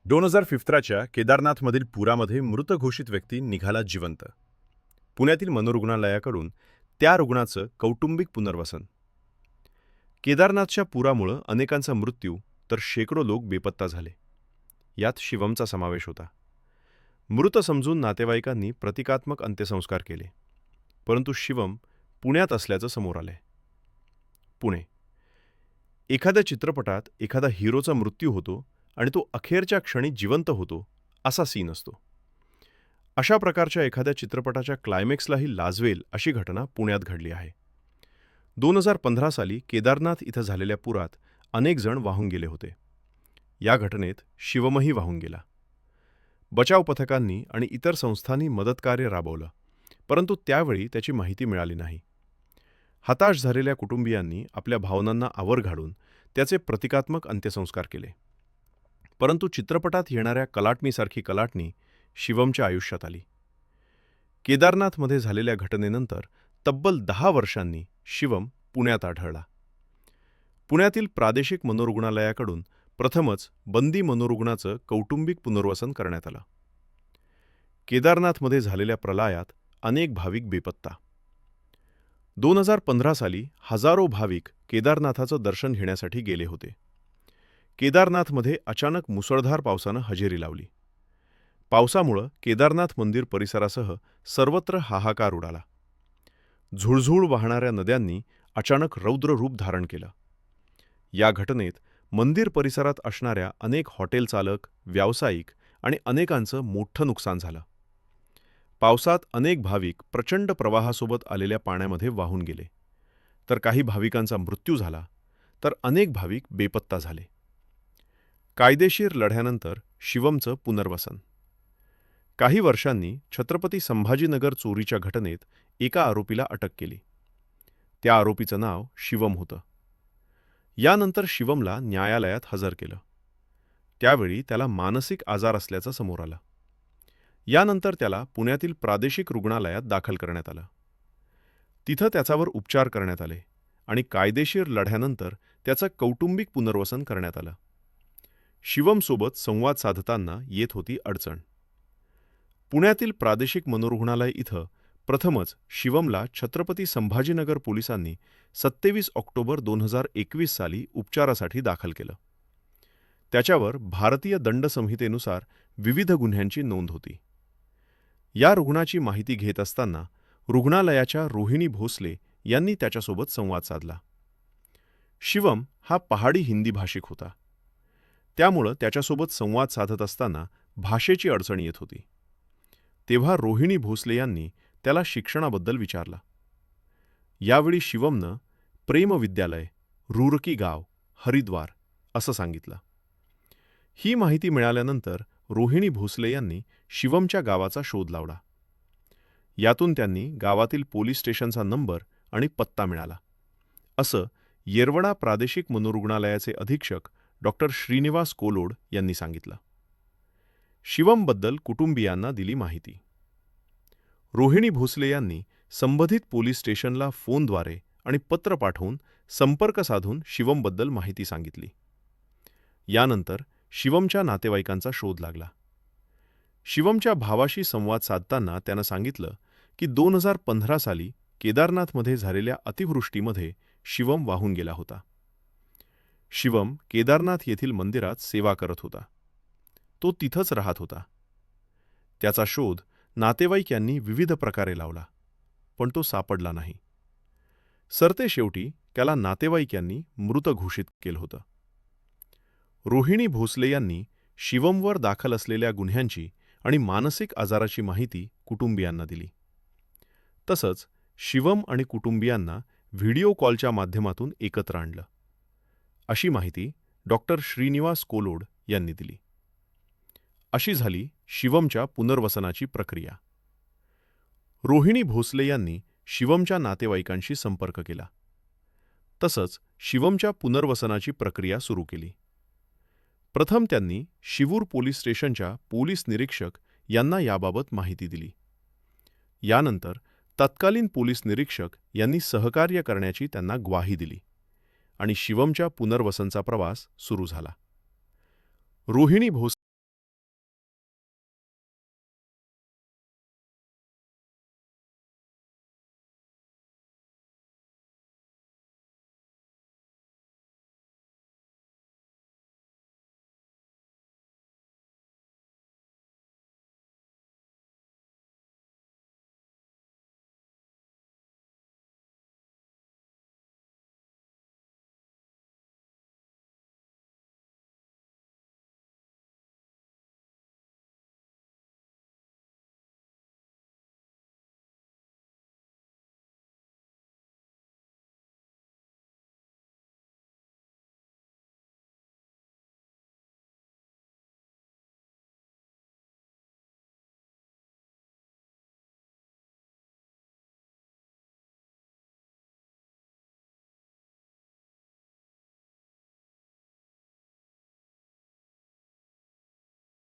2015च्या केदारनाथमधील पुरामध्ये मृत घोषित व्यक्ती निघाला जिवंत. पुण्यातील मनोरुग्णालयाकडून त्या रुग्णाचं कौटुंबिक पुनर्वसन. केदारनाथच्या पुरामुळं अनेकांचा मृत्यू तर शेकडो लोक बेपत्ता झाले. यात शिवमचा समावेश होता. मृत समजून नातेवाईकांनी प्रतिकात्मक अंत्यसंस्कार केले, परंतु शिवम पुण्यात असल्याचं समोर आलंय. पुणे. एखाद्या चित्रपटात एखादा हिरोचा मृत्यू होतो आणि तो अखेरच्या क्षणी जिवंत होतो, असा सीन असतो. अशा प्रकारच्या एखाद्या चित्रपटाच्या क्लायमॅक्सलाही लाजवेल अशी घटना पुण्यात घडली आहे. 2015 साली केदारनाथ इथं झालेल्या पुरात अनेक जण वाहून गेले होते. या घटनेत शिवमही वाहून गेला. बचाव पथकांनी आणि इतर संस्थांनी मदतकार्य राबवलं, परंतु त्यावेळी त्याची माहिती मिळाली नाही. हताश झालेल्या कुटुंबियांनी आपल्या भावनांना आवर घालून त्याचे प्रतिकात्मक अंत्यसंस्कार केले. परंतु चित्रपटात येणाऱ्या कलाटणीसारखी कलाटणी शिवमच्या आयुष्यात आली. केदारनाथमध्ये झालेल्या घटनेनंतर तब्बल 10 वर्षांनी शिवम पुण्यात आढळला. पुण्यातील प्रादेशिक मनोरुग्णालयाकडून प्रथमच बंदी मनोरुग्णाचं कौटुंबिक पुनर्वसन करण्यात आलं. केदारनाथमध्ये झालेल्या प्रलयात अनेक भाविक बेपत्ता. 2015 साली हजारो भाविक केदारनाथाचं दर्शन घेण्यासाठी गेले होते. केदारनाथमध्ये अचानक मुसळधार पावसानं हजेरी लावली. पावसामुळं केदारनाथ मंदिर परिसरासह सर्वत्र हाहाकार उडाला. झुळझुळ वाहणाऱ्या नद्यांनी अचानक रौद्र रूप धारण केलं. या घटनेत मंदिर परिसरात असणाऱ्या अनेक हॉटेल चालक, व्यावसायिक आणि अनेकांचं मोठं नुकसान झालं. पावसात अनेक भाविक प्रचंड प्रवाहासोबत आलेल्या पाण्यामध्ये वाहून गेले, तर काही भाविकांचा मृत्यू झाला, तर अनेक भाविक बेपत्ता झाले. कायदेशीर लढ्यानंतर शिवमचं पुनर्वसन. काही वर्षांनी छत्रपती संभाजीनगर चोरीच्या घटनेत एका आरोपीला अटक केली. त्या आरोपीचं नाव शिवम होतं. यानंतर शिवमला न्यायालयात हजर केलं. त्यावेळी त्याला मानसिक आजार असल्याचं समोर आलं. यानंतर त्याला पुण्यातील प्रादेशिक रुग्णालयात दाखल करण्यात आलं. तिथं त्याच्यावर उपचार करण्यात आले आणि कायदेशीर लढ्यानंतर त्याचं कौटुंबिक पुनर्वसन करण्यात आलं. शिवमसोबत संवाद साधताना येत होती अडचण. पुण्यातील प्रादेशिक मनोरुग्णालय इथं प्रथमच शिवमला छत्रपती संभाजीनगर पोलिसांनी 27 ऑक्टोबर 2021 साली उपचारासाठी दाखल केलं. त्याच्यावर भारतीय दंड संहितेनुसार विविध गुन्ह्यांची नोंद होती. या रुग्णाची माहिती घेत असताना रुग्णालयाच्या रोहिणी भोसले यांनी त्याच्यासोबत संवाद साधला. शिवम हा पहाडी हिंदी भाषिक होता. त्यामुळं त्याच्यासोबत संवाद साधत असताना भाषेची अडचण येत होती. तेव्हा रोहिणी भोसले यांनी त्याला शिक्षणाबद्दल विचारलं. यावेळी शिवमनं प्रेम विद्यालय, रुरकी गाव, हरिद्वार असं सांगितलं. ही माहिती मिळाल्यानंतर रोहिणी भोसले यांनी शिवमच्या गावाचा शोध लावला. यातून त्यांनी गावातील पोलीस स्टेशनचा नंबर आणि पत्ता मिळाला. असं येरवडा प्रादेशिक मनोरुग्णालयाचे अधीक्षक डॉक्टर श्रीनिवास कोलोड यांनी सांगितलं. शिवमबद्दल कुटुंबियांना दिली माहिती. रोहिणी भोसले यांनी संबंधित पोलीस स्टेशनला फोनद्वारे आणि पत्र पाठवून संपर्क साधून शिवमबद्दल माहिती सांगितली. यानंतर शिवमच्या नातेवाईकांचा शोध लागला. शिवमच्या भावाशी संवाद साधताना त्यानं सांगितलं की 2015 साली केदारनाथमध्ये झालेल्या अतिवृष्टीमध्ये शिवम वाहून गेला होता. शिवम केदारनाथ येथील मंदिरात सेवा करत होता. तो तिथंच राहत होता. त्याचा शोध नातेवाईक यांनी विविध प्रकारे लावला, पण तो सापडला नाही. सरतेशेवटी त्याला नातेवाईक यांनी मृत घोषित केलं होतं. रोहिणी भोसले यांनी शिवमवर दाखल असलेल्या गुन्ह्यांची आणि मानसिक आजाराची माहिती कुटुंबियांना दिली. तसंच शिवम आणि कुटुंबियांना व्हिडिओ कॉलच्या माध्यमातून एकत्र आणलं. अशी माहिती डॉक्टर श्रीनिवास कोलोड यांनी दिली. अशी झाली शिवमच्या पुनर्वसनाची प्रक्रिया. रोहिणी भोसले यांनी शिवमच्या नातेवाईकांशी संपर्क केला. तसंच शिवमच्या पुनर्वसनाची प्रक्रिया सुरू केली. प्रथम त्यांनी शिवूर पोलीस स्टेशनच्या पोलीस निरीक्षक यांना याबाबत माहिती दिली. यानंतर तत्कालीन पोलीस निरीक्षक यांनी सहकार्य करण्याची त्यांना ग्वाही दिली आणि शिवमच्या पुनर्वसनचा प्रवास सुरू झाला. रोहिणी भोसले